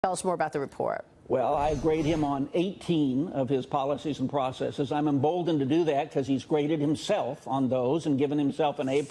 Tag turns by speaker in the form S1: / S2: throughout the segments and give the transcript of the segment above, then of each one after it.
S1: Tell us more about the report.
S2: Well, I grade him on 18 of his policies and processes. I'm emboldened to do that because he's graded himself on those and given himself an A+.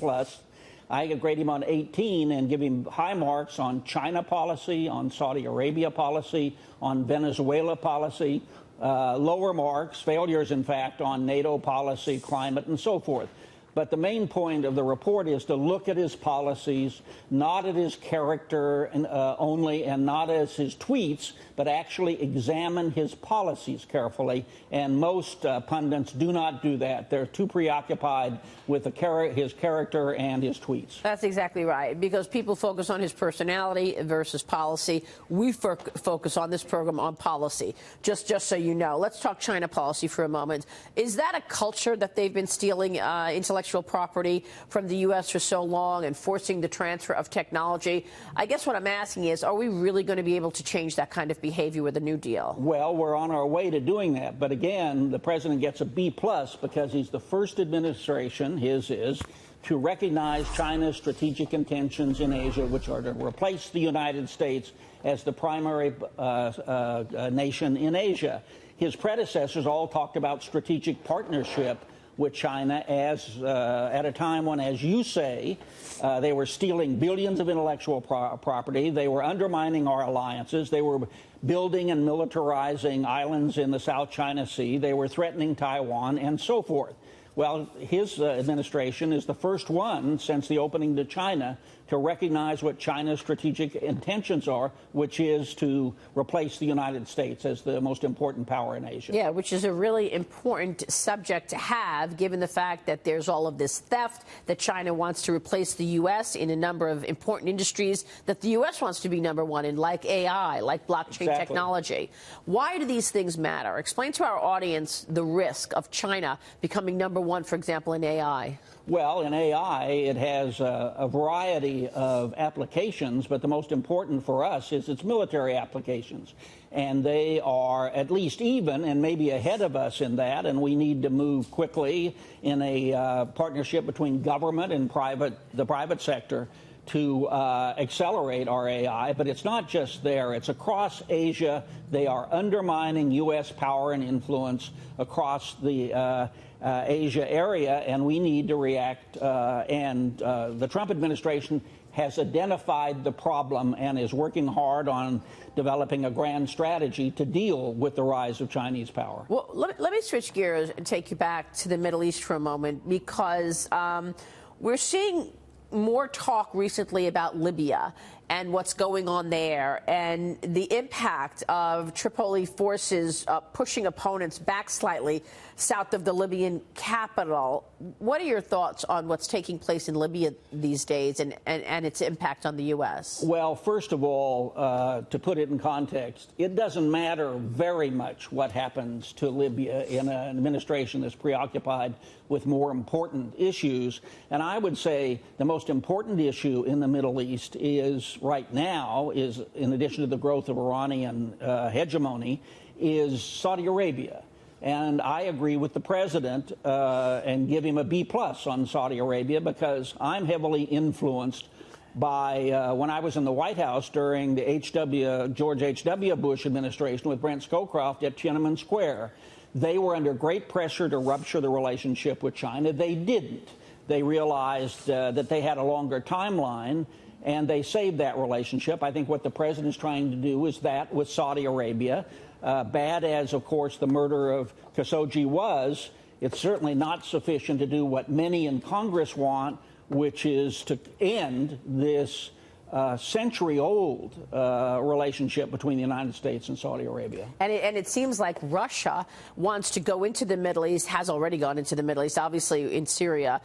S2: I grade him on 18 and give him high marks on China policy, on Saudi Arabia policy, on Venezuela policy, lower marks, failures, in fact, on NATO policy, climate, and so forth. But the main point of the report is to look at his policies, not at his character only, and not as his tweets, but actually examine his policies carefully. And most pundits do not do that. They're too preoccupied with his character and his tweets.
S1: That's exactly right, because people focus on his personality versus policy. We focus on this program on policy, just so you know. Let's talk China policy for a moment. Is that a culture that they've been stealing intellectual property from the U.S. for so long and forcing the transfer of technology? I guess what I'm asking is, are we really going to be able to change that kind of behavior with a New Deal?
S2: Well, we're on our way to doing that. But again, the president gets a B+ because he's the first administration, his is, to recognize China's strategic intentions in Asia, which are to replace the United States as the primary nation in Asia. His predecessors all talked about strategic partnership with China at a time when, as you say, they were stealing billions of intellectual property. They were undermining our alliances. They were building and militarizing islands in the South China Sea. They were threatening Taiwan and so forth. Well, his administration is the first one since the opening to China to recognize what China's strategic intentions are, which is to replace the United States as the most important power in Asia.
S1: Yeah, which is a really important subject to have, given the fact that there's all of this theft, that China wants to replace the U.S. in a number of important industries that the U.S. wants to be number one in, like AI, like blockchain technology. Why do these things matter? Explain to our audience the risk of China becoming number one, for example, in AI.
S2: Well, in AI, it has a variety of applications, but the most important for us is its military applications. And they are at least even and maybe ahead of us in that, and we need to move quickly in a partnership between government and the private sector to accelerate our AI. But it's not just there. It's across Asia. They are undermining U.S. power and influence across the Asia area, and we need to react. The Trump administration has identified the problem and is working hard on developing a grand strategy to deal with the rise of Chinese power.
S1: Well, let me switch gears and take you back to the Middle East for a moment, because we're seeing more talk recently about Libya and what's going on there and the impact of Tripoli forces pushing opponents back slightly south of the Libyan capital. What are your thoughts on what's taking place in Libya these days and its impact on the U.S.?
S2: Well, first of all, to put it in context, it doesn't matter very much what happens to Libya in an administration that's preoccupied with more important issues. And I would say the most important issue in the Middle East is right now is, in addition to the growth of Iranian hegemony, is Saudi Arabia. And I agree with the president and give him a B+ on Saudi Arabia, because I'm heavily influenced by when I was in the White House during the George H.W. Bush administration with Brent Scowcroft at Tiananmen Square. They were under great pressure to rupture the relationship with China. They didn't. They realized that they had a longer timeline, and they saved that relationship. I think what the president is trying to do is that with Saudi Arabia. Bad as, of course, the murder of Khashoggi was, it's certainly not sufficient to do what many in Congress want, which is to end this century-old relationship between the United States and Saudi Arabia.
S1: And it seems like Russia wants to go into the Middle East, has already gone into the Middle East, obviously in Syria,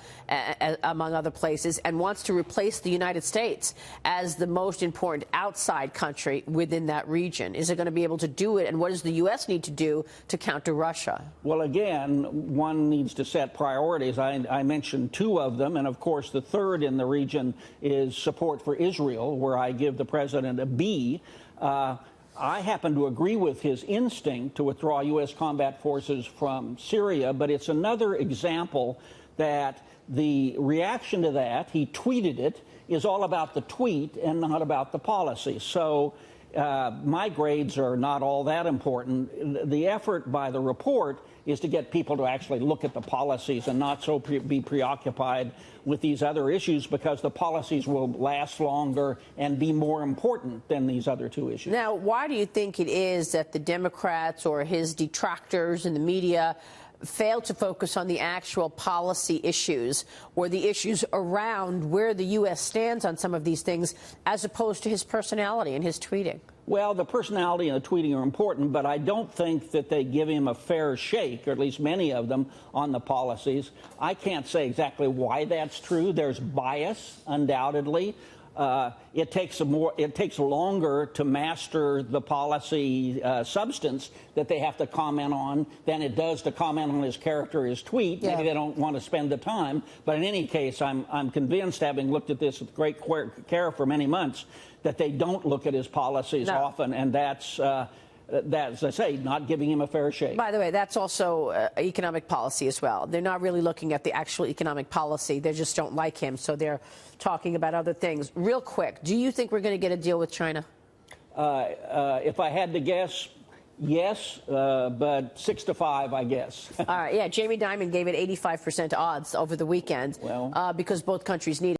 S1: among other places, and wants to replace the United States as the most important outside country within that region. Is it going to be able to do it, and what does the U.S. need to do to counter Russia?
S2: Well, again, one needs to set priorities. I mentioned two of them, and of course the third in the region is support for Israel, where I give the president a B. I happen to agree with his instinct to withdraw U.S. combat forces from Syria, but it's another example that the reaction to that, he tweeted it, is all about the tweet and not about the policy. So My grades are not all that important. The effort by the report is to get people to actually look at the policies and not so be preoccupied with these other issues, because the policies will last longer and be more important than these other two issues.
S1: Now, why do you think it is that the Democrats or his detractors in the media fail to focus on the actual policy issues or the issues around where the U.S. stands on some of these things, as opposed to his personality and his tweeting?
S2: Well, the personality and the tweeting are important, but I don't think that they give him a fair shake, or at least many of them, on the policies. I can't say exactly why that's true. There's bias, undoubtedly. It takes longer to master the policy substance that they have to comment on than it does to comment on his character, his tweet.
S1: Yeah.
S2: Maybe they don't want to spend the time. But in any case, I'm convinced, having looked at this with great care for many months, that they don't look at his policies often, and that's, as I say, not giving him a fair shake.
S1: By the way, that's also economic policy as well. They're not really looking at the actual economic policy. They just don't like him, so they're talking about other things. Real quick, do you think we're going to get a deal with China?
S2: If I had to guess, yes, but 6-5, I guess.
S1: All right, yeah, Jamie Dimon gave it 85% odds over the weekend,
S2: well,
S1: because both countries need it.